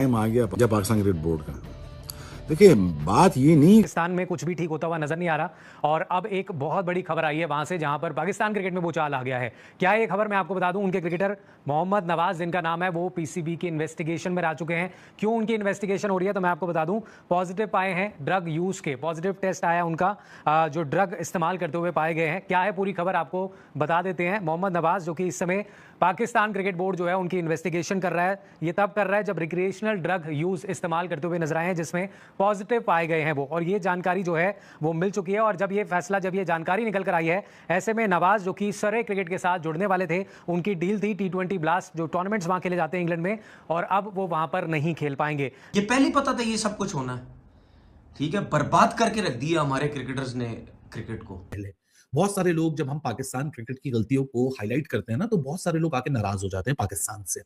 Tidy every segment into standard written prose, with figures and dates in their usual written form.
Time आ गया जब Pakistan cricket board का। देखिए बात ये नहीं, पाकिस्तान में कुछ भी ठीक होता हुआ नजर नहीं आ रहा और अब एक बहुत बड़ी खबर आई है वहां से जहां पर पाकिस्तान क्रिकेट में भूचाल आ गया है। क्या है ये खबर, मैं आपको बता दूं। उनके क्रिकेटर मोहम्मद नवाज जिनका नाम है वो पीसीबी की इन्वेस्टिगेशन में आ चुके हैं। क्यों उनकी इन्वेस्टिगेशन हो रही है तो मैं आपको बता दूं। पॉजिटिव पाए हैं ड्रग यूज के, पॉजिटिव टेस्ट आया उनका, जो ड्रग इस्तेमाल करते हुए पाए गए हैं। क्या है पूरी खबर आपको बता देते हैं। मोहम्मद नवाज जो कि इस समय पाकिस्तान क्रिकेट बोर्ड जो है उनकी इन्वेस्टिगेशन कर रहा है, ये तब कर रहा है जब रिक्रिएशनल ड्रग यूज इस्तेमाल करते हुए नजर आए हैं जिसमें पॉजिटिव पाए गए हैं वो, और ये जानकारी जो है वो मिल चुकी है। और जब ये जानकारी निकल कर आई है, ऐसे में नवाज जो कि सरे क्रिकेट के साथ जुड़ने वाले थे, उनकी डील थी T20 ब्लास्ट जो टूर्नामेंट्स वहां खेले जाते हैं इंग्लैंड में, और अब वो वहां पर नहीं खेल पाएंगे। ये पहले ही पता था ये सब कुछ होना है। ठीक है, बर्बाद करके रख दिया हमारे क्रिकेटर्स ने क्रिकेट को। बहुत सारे लोग जब हम पाकिस्तान क्रिकेट की गलतियों को हाईलाइट करते हैं ना, तो बहुत सारे लोग आके नाराज हो जाते हैं पाकिस्तान से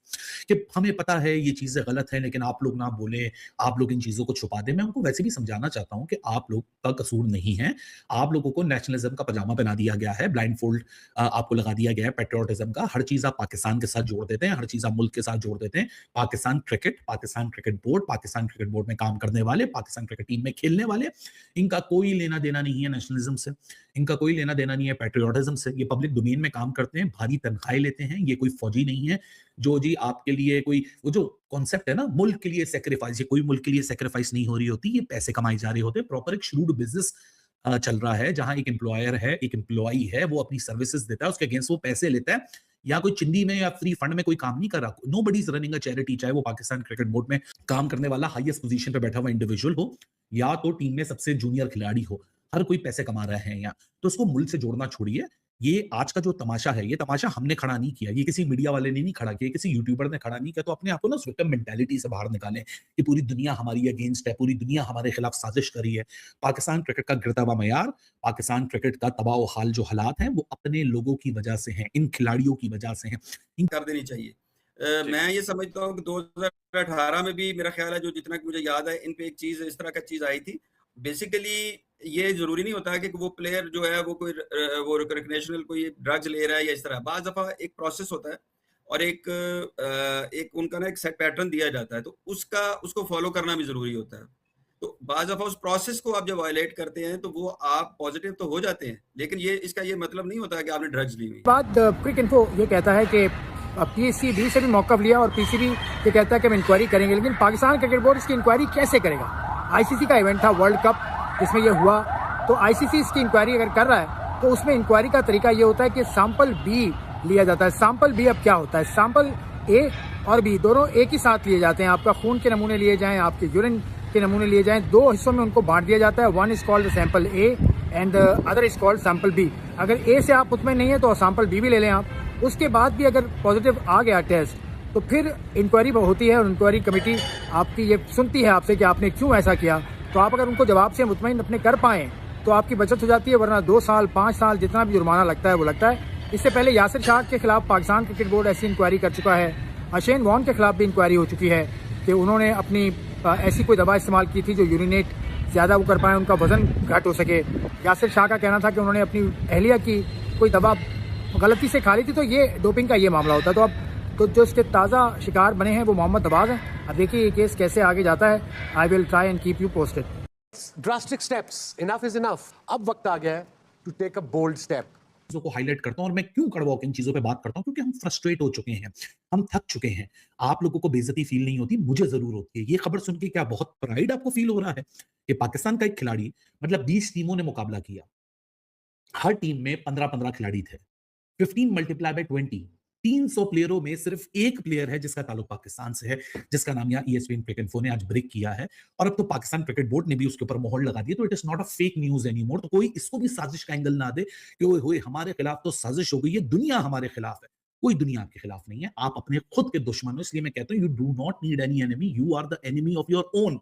कि हमें पता है ये चीजें गलत है, लेकिन आप लोग ना बोले, आप लोग इन चीजों को छुपा दें। मैं उनको वैसे भी समझाना चाहता हूं कि आप लोग का कसूर नहीं है। आप लोगों को नेशनलिज्म का पजामा पहना दिया गया है, ब्लाइंड फोल्ड आपको लगा दिया गया है पेट्रियोटिज्म का। हर चीज आप पाकिस्तान के साथ जोड़ देते हैं, हर चीज आप मुल्क के साथ जोड़ देते हैं। पाकिस्तान क्रिकेट बोर्ड में काम करने वाले, पाकिस्तान क्रिकेट टीम में खेलने वाले, इनका कोई लेना देना नहीं है नेशनलिज्म से, इनका कोई लेना देना नहीं है पैट्रियोटिज्म से। ये पब्लिक डोमेन में काम करते हैं, भारी तनख्वाहें लेते हैं। ये कोई फौजी नहीं है जो जी आपके लिए कोई, वो जो कॉन्सेप्ट है ना मुल्क के लिए सेक्रीफाइस, ये कोई मुल्क के लिए सेक्रीफाइस नहीं हो रही होती, ये पैसे कमाए जा रहे होते हैं। प्रॉपर एक श्रूड बिजनेस चल रहा है जहां एक एम्प्लॉयर है, एक एम्प्लॉई है, वो अपनी सर्विसेज देता है, उसके अगेंस्ट वो पैसे लेता है। या कोई चिंदी में या फ्री फंड में कोई काम नहीं कर रहा। Nobody is running a charity, चाहे वो पाकिस्तान क्रिकेट बोर्ड में काम करने वाला हाईएस्ट पोजीशन पे बैठा हुआ इंडिविजुअल हो या तो टीम में सबसे जूनियर खिलाड़ी हो, हर कोई पैसे कमा रहा है यहाँ। तो उसको मुल्क से जोड़ना छोड़िए। ये आज का जो तमाशा है, ये तमाशा हमने खड़ा नहीं किया, ये किसी मीडिया वाले ने नहीं खड़ा किया, किसी यूट्यूबर ने खड़ा नहीं किया। तो अपने आप को ना विक्टिम मेंटालिटी से बाहर निकालें कि पूरी दुनिया हमारी अगेंस्ट है, पूरी दुनिया हमारे खिलाफ साजिश कर रही है। पाकिस्तान क्रिकेट का गिरता हुआ मयार, पाकिस्तान क्रिकेट का तबाह हाल जो हालात हैं, वो अपने लोगों की वजह से हैं, इन खिलाड़ियों की वजह से हैं। कर देनी चाहिए। मैं ये समझता हूँ कि 2018 में भी मेरा ख्याल है, जो जितना कि मुझे याद है, इन पे एक चीज इस तरह का चीज आई थी। बेसिकली ये जरूरी नहीं होता कि वो प्लेयर जो है वो कोई वो रिक्रिएशनल कोई ड्रग्स ले रहा है या इस तरह। बाज दफा एक प्रोसेस होता है और एक उनका ना एक सेट पैटर्न दिया जाता है, तो उसको फॉलो करना भी जरूरी होता है। तो बाज दफा उस प्रोसेस को आप जब वायलेट करते हैं तो वो आप पॉजिटिव तो हो जाते हैं, लेकिन इसका ये मतलब नहीं होता है कि आपने ड्रग्स ली हुई। बात क्विक इन्फो ये कहता है कि पीसीबी से भी मौका लिया और पीसीबी ये कहता है कि हम इंक्वायरी करेंगे, लेकिन पाकिस्तान क्रिकेट बोर्ड इसकी इंक्वायरी कैसे करेगा। आईसीसी का इवेंट था वर्ल्ड कप जिसमें ये हुआ, तो आईसीसी इसकी इंक्वायरी अगर कर रहा है तो उसमें इंक्वायरी का तरीका ये होता है कि सैंपल बी लिया जाता है। सैंपल बी अब क्या होता है, सैंपल ए और बी दोनों एक ही साथ लिए जाते हैं। आपका खून के नमूने लिए जाएं, आपके यूरिन के नमूने लिए जाएं, दो हिस्सों में उनको बांट दिया जाता है। One is called sample A and other is called sample B. अगर ए से आप मुतमईन नहीं है तो सैंपल बी भी ले लें आप। उसके बाद भी अगर पॉजिटिव आ गया टेस्ट तो फिर इंक्वायरी होती है और इंक्वायरी कमेटी आपकी ये सुनती है आपसे कि आपने क्यों ऐसा किया। तो आप अगर उनको जवाब से मुतमईन अपने कर पाएँ तो आपकी बचत हो जाती है, वरना 2 साल 5 साल जितना भी जुर्माना लगता है वो लगता है। इससे पहले यासिर शाह के खिलाफ पाकिस्तान क्रिकेट बोर्ड ऐसी इंक्वायरी कर चुका है। अशेन वॉन के खिलाफ भी इंक्वायरी हो चुकी है कि उन्होंने अपनी ऐसी कोई दवा इस्तेमाल की थी जो यूरिनेट ज़्यादा वो कर पाए, उनका वजन घट हो सके। यासिर शाह का कहना था कि उन्होंने अपनी अहलिया की कोई दवा गलती से खा ली थी, तो ये डोपिंग का ये मामला होता है। तो अब तो जो इसके ताज़ा शिकार बने हैं वो मोहम्मद नवाज हैं। अब देखिए ये केस कैसे आगे जाता है। I will try and keep you posted. Drastic steps, enough is enough. अब वक्त आ गया है to take a bold step. चीजों को हाईलाइट करता हूं और मैं क्यों कड़वा इन चीजों पे बात करता हूं, क्योंकि हम फ्रस्ट्रेट हो चुके हैं, हम थक चुके हैं। आप लोगों को बेइज्जती फील नहीं होती, मुझे जरूर होती है। ये खबर सुन के क्या बहुत प्राइड आपको फील हो रहा है कि पाकिस्तान का एक खिलाड़ी, मतलब 20 टीमों ने मुकाबला किया, हर टीम में 15-15 खिलाड़ी थे, 15 मल्टीप्लाई बाय 20, 300 प्लेयरों में सिर्फ एक प्लेयर है जिसका ताल्लुक पाकिस्तान से है, जिसका नाम यहाँ ESPN क्रिकेट इन्फो ने आज ब्रेक किया है। और अब तो पाकिस्तान क्रिकेट बोर्ड ने भी उसके ऊपर मोहर लगा दी, तो it is not a fake news any more. तो कोई इसको भी साजिश का एंगल ना दे कि ओए होए हमारे खिलाफ तो साजिश हो गई है, दुनिया हमारे खिलाफ है। कोई दुनिया आपके खिलाफ नहीं है, आप अपने खुद के दुश्मन हो। इसलिए मैं कहता हूं you do not need any enemy, you are the enemy of your own.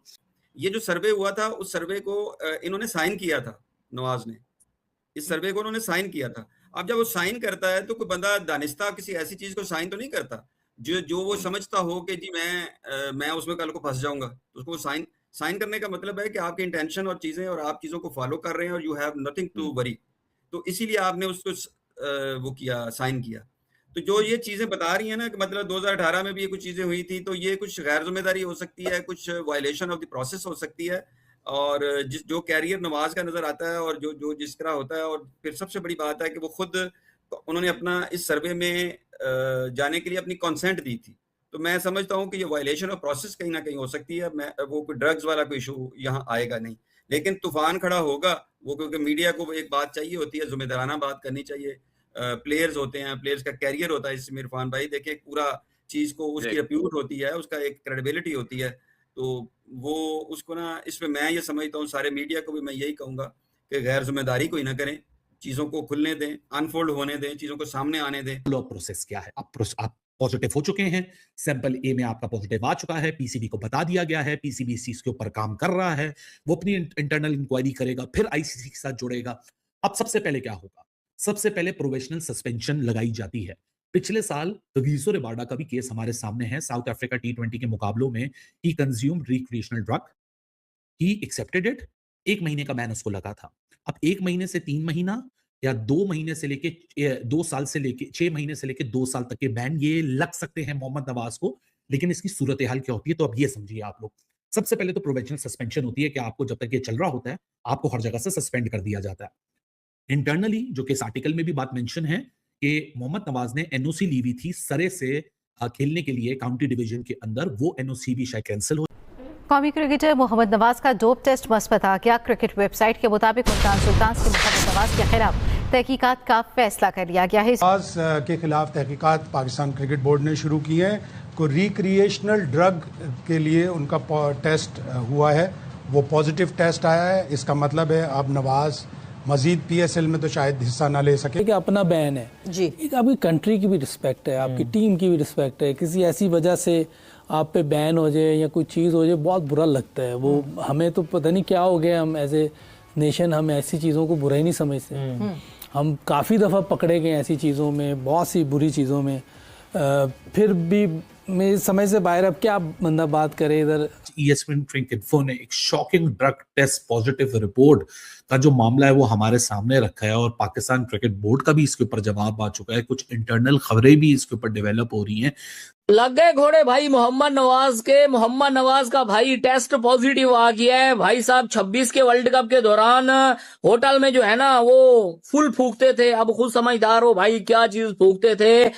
ये जो सर्वे हुआ था, उस सर्वे को इन्होंने साइन किया था, नवाज ने इस सर्वे को उन्होंने साइन किया था। अब जब वो साइन करता है तो कोई बंदा दानिस्ता किसी ऐसी चीज को साइन तो नहीं करता जो वो समझता हो कि जी मैं उसमें कल को फंस जाऊंगा। तो उसको साइन करने का मतलब है कि आपके इंटेंशन और चीजें और आप चीजों को फॉलो कर रहे हैं और you have nothing to worry. तो इसीलिए आपने उसको वो किया, साइन किया। तो जो ये चीजें बता रही है ना कि मतलब 2018 में भी ये कुछ चीजें हुई थी, तो ये कुछ गैर जिम्मेदारी हो सकती है, कुछ वायलेशन ऑफ द प्रोसेस हो सकती है, और जो कैरियर नवाज का नजर आता है और जो जो जिस तरह होता है, और फिर सबसे बड़ी बात है कि वो खुद उन्होंने अपना इस सर्वे में जाने के लिए अपनी कंसेंट दी थी। तो मैं समझता हूँ कि ये वायलेशन ऑफ प्रोसेस कहीं ना कहीं हो सकती है। मैं वो कोई ड्रग्स वाला कोई इशू यहाँ आएगा नहीं, लेकिन तूफान खड़ा होगा वो, क्योंकि मीडिया को एक बात चाहिए होती है, जिम्मेदाराना बात करनी चाहिए। प्लेयर्स होते हैं, प्लेयर्स का कैरियर होता है, इसमें इरफान भाई देखिए पूरा चीज को उसकी रेप्यूट होती है, उसका एक क्रेडिबिलिटी होती है, तो वो उसको ना, इसमें मैं ये समझता हूँ सारे मीडिया को भी मैं यही कहूंगा कि गैर जिम्मेदारी कोई ना करें, चीजों को खुलने दें, अनफोल्ड होने दें, चीजों को सामने आने दें। प्रोसेस क्या है? आप पॉजिटिव हो चुके हैं, सैंपल ए में आपका पॉजिटिव आ चुका है, पीसीबी को बता दिया गया है, पीसीबी इस चीज के ऊपर काम कर रहा है, वो अपनी इंटरनल इंक्वायरी करेगा, फिर आईसीसी के साथ जुड़ेगा। अब सबसे पहले क्या होगा? सबसे पहले प्रोविजनल सस्पेंशन लगाई जाती है। पिछले साल कगिसो रिबाडा का भी केस हमारे सामने है। साउथ अफ्रीका T20 के मुकाबलों में he consumed recreational drug, he accepted it, 1 महीने का बैन उसको लगा था। अब 1 महीने से 3 महीना या 2 महीने से लेके 2 साल से लेके 6 महीने से लेके 2 साल तक के बैन ये लग सकते हैं मोहम्मद नवाज को। लेकिन इसकी सूरत हाल क्या होती है, तो अब ये समझिए आप लोग। सबसे पहले तो प्रोविजनल सस्पेंशन होती है कि आपको जब तक ये चल रहा होता है, आपको हर जगह से सस्पेंड कर दिया जाता है। इंटरनली जो कि इस आर्टिकल में भी बात मेंशन है कि मोहम्मद नवाज ने एनओसी ली हुई थी सरे से खेलने के लिए काउंटी डिवीजन के अंदर, वो एनओसी भी शायद कैंसिल हो। कौमी क्रिकेटर मोहम्मद नवाज का डोप टेस्ट मस्बत आ गया। क्रिकेट वेबसाइट के मुताबिक मुल्तान सुल्तान्स के मोहम्मद नवाज के खिलाफ तहकीकात का फैसला कर लिया गया है। नवाज के खिलाफ तहकीकात पाकिस्तान क्रिकेट बोर्ड ने शुरू की है। को रिक्रिएशनल ड्रग के लिए उनका टेस्ट हुआ है, वो पॉजिटिव टेस्ट आया है। इसका मतलब है अब नवाज मजीद PSL में तो शायद हिस्सा ना ले सके। अपना बैन है जी, एक आपकी कंट्री की भी रिस्पेक्ट है, आपकी टीम की भी रिस्पेक्ट है। किसी ऐसी वजह से आप पे बैन हो जाए या कोई चीज़ हो जाए, बहुत बुरा लगता है। वो हमें तो पता नहीं क्या हो गया, हम एज ए नेशन हम ऐसी चीज़ों को बुरा ही नहीं समझते। हम काफ़ी दफ़ा पकड़े गए ऐसी चीज़ों में, बहुत सी बुरी चीज़ों में, फिर भी मेरी समझ से बाहर। अब क्या बंदा बात करे इधर। ESPN क्रिकइन्फो ने एक shocking drug test positive report का जो मामला है वो हमारे सामने रखा है, और पाकिस्तान क्रिकेट बोर्ड का भी इसके ऊपर जवाब आ चुका है। कुछ इंटरनल खबरें भी इसके ऊपर डेवलप हो रही हैं। लग गए घोड़े भाई मोहम्मद नवाज के। मोहम्मद नवाज का भाई टेस्ट पॉजिटिव आ गया है। भाई साहब 26 के वर्ल्ड कप के दौरान होटल में जो है ना वो फुल फूकते थे। अब खुद समझदार हो भाई क्या चीज फूकते थे।